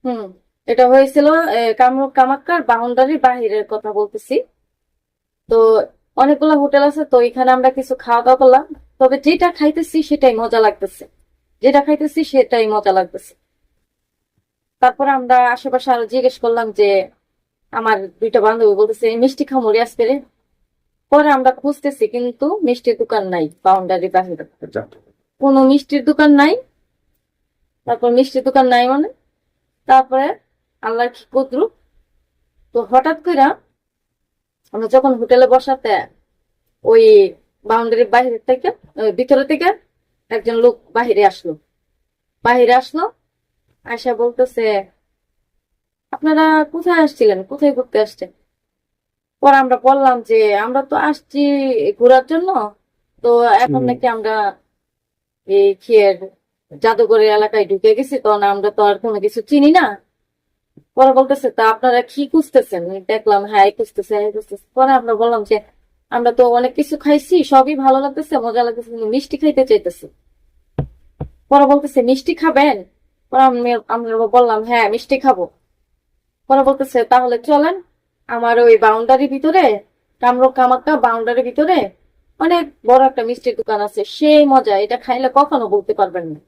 হুম। এটা হয়েছিল কামরূপ কামাখ্যার বাউন্ডারির বাহিরের কথা বলতেছি। তো অনেকগুলো হোটেল আছে, তো এখানে আমরা কিছু খাওয়া দাওয়া করলাম। তবে যেটা খাইতেছি সেটাই মজা লাগতেছে, যেটা খাইতেছি সেটাই মজা লাগতেছে। তারপরে আমরা আশেপাশে আরো জিজ্ঞেস করলাম যে আমার দুইটা বান্ধবী বলতেছে মিষ্টি খামুরি আজকে রে। পরে আমরা খুঁজতেছি কিন্তু মিষ্টির দোকান নাই বাউন্ডারি বাহিরে, আচ্ছা। কোনো মিষ্টির দোকান নাই। তারপর মিষ্টির দোকান নাই মানে, তারপরে আল্লাহর কি কুদরত, তো হঠাৎ করে আমরা যখন হোটেলে বসাতে ওই বাউন্ডারির বাহির থেকে ভিতরে থেকে একজন লোক বাহিরে আসলো। আয়সা বলতেছে আপনারা কোথায় আসছিলেন, কোথায় ঘুরতে আসছেন? পরে আমরা বললাম যে আমরা তো আসছি ঘোরার জন্য, তো এখন হুম। নাকি আমরা এই জাদুঘরের এলাকায় ঢুকে গেছি, তখন আমরা তো আর কোনো কিছু চিনি না। পরে বলতেছে তা আপনারা কি খুঁজতেছেন? দেখলাম হ্যাঁ এই খুঁজতেছে এই খুঁজতেছে। পরে আমরা বললাম যে আমরা তো অনেক কিছু খাইছি, সবই ভালো লাগতেছে, মজা লাগতেছে, কিন্তু মিষ্টি খাইতে চাইতেছি। পরে বলতেছে মিষ্টি খাবেন? পরে আমরা বললাম হ্যাঁ মিষ্টি খাবো। পরে বলতেছে তাহলে চলেন আমার ওই বাউন্ডারির ভিতরে, কামরূপ কামাখ্যা বাউন্ডারির ভিতরে অনেক বড় একটা মিষ্টির দোকান আছে, সেই মজা, এটা খাইলে কখনো বলতে পারবেন না।